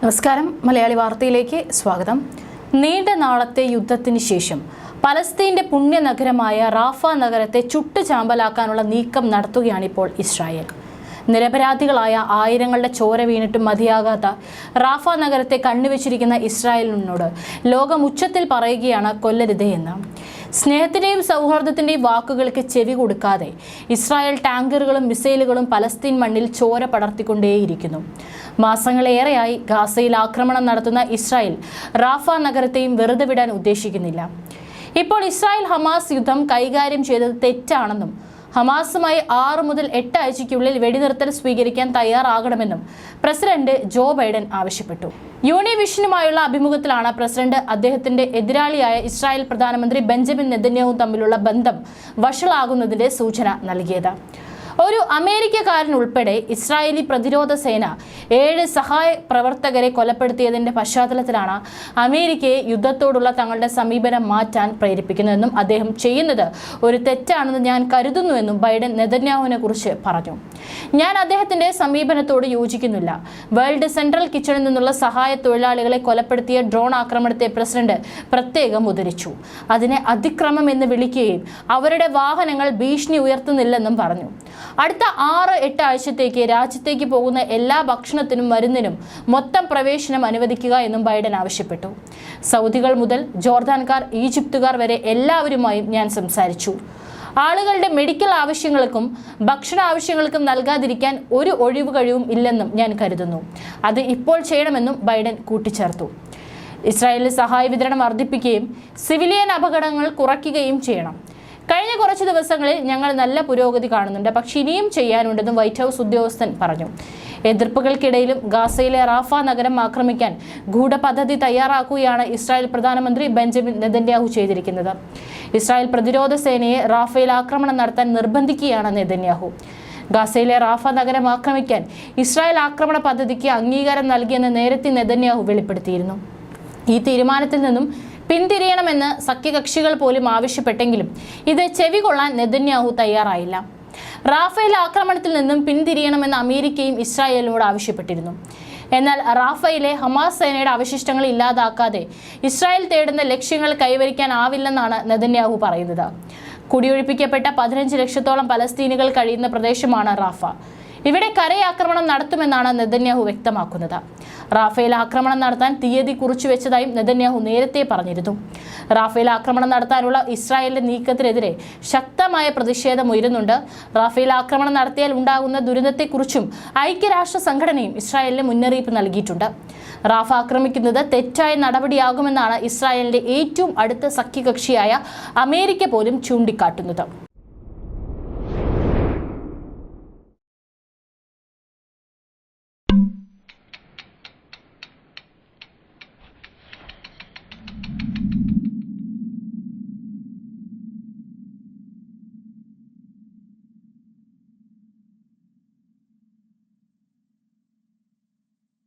നമസ്കാരം, മലയാളി വാർത്തയിലേക്ക് സ്വാഗതം. നീണ്ട നാളത്തെ യുദ്ധത്തിന് ശേഷം പലസ്തീന്റെ പുണ്യനഗരമായ റാഫ നഗരത്തെ ചുട്ടുചാമ്പലാക്കാനുള്ള നീക്കം നടത്തുകയാണിപ്പോൾ ഇസ്രായേൽ. നിരപരാധികളായ ആയിരങ്ങളുടെ ചോര വീണിട്ടും മതിയാകാത്ത റാഫ നഗരത്തെ കണ്ണുവെച്ചിരിക്കുന്ന ഇസ്രായേലിനോട് ലോകം ഉച്ചത്തിൽ പറയുകയാണ് കൊല്ലരുതേ എന്ന്. സ്നേഹത്തിന്റെയും സൗഹാർദ്ദത്തിന്റെയും വാക്കുകൾക്ക് ചെവി കൊടുക്കാതെ ഇസ്രായേൽ ടാങ്കറുകളും മിസൈലുകളും പലസ്തീൻ മണ്ണിൽ ചോര പടർത്തിക്കൊണ്ടേയിരിക്കുന്നു. മാസങ്ങളേറെയായി ഗാസയിൽ ആക്രമണം നടത്തുന്ന ഇസ്രായേൽ റാഫ നഗരത്തെയും വെറുതെ വിടാൻ ഉദ്ദേശിക്കുന്നില്ല. ഇപ്പോൾ ഇസ്രായേൽ ഹമാസ് യുദ്ധം കൈകാര്യം ചെയ്തത് തെറ്റാണെന്നും ഹമാസുമായി 6 മുതൽ 8 ആഴ്ചയ്ക്കുള്ളിൽ വെടിനിർത്തൽ സ്വീകരിക്കാൻ തയ്യാറാകണമെന്നും പ്രസിഡന്റ് ജോ ബൈഡൻ ആവശ്യപ്പെട്ടു. യൂണിവിഷനുമായുള്ള അഭിമുഖത്തിലാണ് പ്രസിഡന്റ് അദ്ദേഹത്തിന്റെ എതിരാളിയായ ഇസ്രായേൽ പ്രധാനമന്ത്രി ബെഞ്ചമിൻ നെതന്യാഹു തമ്മിലുള്ള ബന്ധം വഷളാകുന്നതിന്റെ സൂചന നൽകിയത്. ഒരു അമേരിക്കക്കാരൻ ഉൾപ്പെടെ ഇസ്രായേലി പ്രതിരോധ സേന 7 സഹായ പ്രവർത്തകരെ കൊലപ്പെടുത്തിയതിന്റെ പശ്ചാത്തലത്തിലാണ് അമേരിക്കയെ യുദ്ധത്തോടുള്ള തങ്ങളുടെ സമീപനം മാറ്റാൻ പ്രേരിപ്പിക്കുന്നതെന്നും അദ്ദേഹം ചെയ്യുന്നത് ഒരു തെറ്റാണെന്ന് ഞാൻ കരുതുന്നുവെന്നും ബൈഡൻ നെതന്യാഹുവിനെ കുറിച്ച് പറഞ്ഞു. ഞാൻ അദ്ദേഹത്തിന്റെ സമീപനത്തോട് യോജിക്കുന്നില്ല. വേൾഡ് സെൻട്രൽ കിച്ചണിൽ നിന്നുള്ള സഹായ തൊഴിലാളികളെ കൊലപ്പെടുത്തിയ ഡ്രോൺ ആക്രമണത്തെ പ്രസിഡന്റ് പ്രത്യേകം ഉദ്ധരിച്ചു. അതിനെ അതിക്രമം എന്ന് വിളിക്കുകയും അവരുടെ വാഹനങ്ങൾ ഭീഷണി ഉയർത്തുന്നില്ലെന്നും പറഞ്ഞു. അടുത്ത 6-8 ആഴ്ചത്തേക്ക് രാജ്യത്തേക്ക് പോകുന്ന എല്ലാ ഭക്ഷണത്തിനും മരുന്നിനും മൊത്തം പ്രവേശനം അനുവദിക്കുക എന്നും ബൈഡൻ ആവശ്യപ്പെട്ടു. സൗദികൾ മുതൽ ജോർദാൻകാർ, ഈജിപ്തുകാർ വരെ എല്ലാവരുമായും ഞാൻ സംസാരിച്ചു. ആളുകളുടെ മെഡിക്കൽ ആവശ്യങ്ങൾക്കും ഭക്ഷണ ആവശ്യങ്ങൾക്കും നൽകാതിരിക്കാൻ ഒരു ഒഴിവ് കഴിവും ഇല്ലെന്നും ഞാൻ കരുതുന്നു. അത് ഇപ്പോൾ ചെയ്യണമെന്നും ബൈഡൻ കൂട്ടിച്ചേർത്തു. ഇസ്രായേലിൽ സഹായ വിതരണം വർദ്ധിപ്പിക്കുകയും സിവിലിയൻ അപകടങ്ങൾ കുറയ്ക്കുകയും ചെയ്യണം. കഴിഞ്ഞ കുറച്ച് ദിവസങ്ങളിൽ ഞങ്ങൾ നല്ല പുരോഗതി കാണുന്നുണ്ട്, പക്ഷേ ഇനിയും ചെയ്യാനുണ്ടെന്നും വൈറ്റ് ഹൗസ് ഉദ്യോഗസ്ഥൻ പറഞ്ഞു. എതിർപ്പുകൾക്കിടയിലും ഗാസയിലെ റാഫ നഗരം ആക്രമിക്കാൻ ഗൂഢപദ്ധതി തയ്യാറാക്കുകയാണ് ഇസ്രായേൽ പ്രധാനമന്ത്രി ബെഞ്ചമിൻ നെതന്യാഹു ചെയ്തിരിക്കുന്നത്. ഇസ്രായേൽ പ്രതിരോധ സേനയെ റാഫയിൽ ആക്രമണം നടത്താൻ നിർബന്ധിക്കുകയാണ് നെതന്യാഹു. ഗാസയിലെ റാഫ നഗരം ആക്രമിക്കാൻ ഇസ്രായേൽ ആക്രമണ പദ്ധതിക്ക് അംഗീകാരം നൽകിയെന്ന് നേരത്തെ നെതന്യാഹു വെളിപ്പെടുത്തിയിരുന്നു. ഈ തീരുമാനത്തിൽ നിന്നും പിന്തിരിയണമെന്ന് സഖ്യകക്ഷികൾ പോലും ആവശ്യപ്പെട്ടെങ്കിലും ഇത് ചെവികൊള്ളാൻ നെതന്യാഹു തയ്യാറായില്ല. റാഫേൽ ആക്രമണത്തിൽ നിന്നും പിന്തിരിയണമെന്ന് അമേരിക്കയും ഇസ്രായേലിനോട് ആവശ്യപ്പെട്ടിരുന്നു. എന്നാൽ റാഫയിലെ ഹമാസ് സേനയുടെ അവശിഷ്ടങ്ങൾ ഇല്ലാതാക്കാതെ ഇസ്രായേൽ തേടുന്ന ലക്ഷ്യങ്ങൾ കൈവരിക്കാനാവില്ലെന്നാണ് നെതന്യാഹു പറയുന്നത്. കുടിയൊഴിപ്പിക്കപ്പെട്ട 15 ലക്ഷത്തോളം പലസ്തീനികൾ കഴിയുന്ന പ്രദേശമാണ് റാഫ. ഇവിടെ കരയാക്രമണം നടത്തുമെന്നാണ് നെതന്യാഹു വ്യക്തമാക്കുന്നത്. റാഫേൽ ആക്രമണം നടത്താൻ തീയതി കുറിച്ചുവെച്ചതായും നെതന്യാഹു നേരത്തെ പറഞ്ഞിരുന്നു. റാഫേൽ ആക്രമണം നടത്താനുള്ള ഇസ്രായേലിന്റെ നീക്കത്തിനെതിരെ ശക്തമായ പ്രതിഷേധം ഉയരുന്നുണ്ട്. റാഫേൽ ആക്രമണം നടത്തിയാൽ ഉണ്ടാകുന്ന ദുരന്തത്തെക്കുറിച്ചും ഐക്യരാഷ്ട്ര സംഘടനയും ഇസ്രായേലിന് മുന്നറിയിപ്പ് നൽകിയിട്ടുണ്ട്. റാഫ ആക്രമിക്കുന്നത് തെറ്റായ നടപടിയാകുമെന്നാണ് ഇസ്രായേലിന്റെ ഏറ്റവും അടുത്ത സഖ്യകക്ഷിയായ അമേരിക്ക പോലും ചൂണ്ടിക്കാട്ടുന്നത്.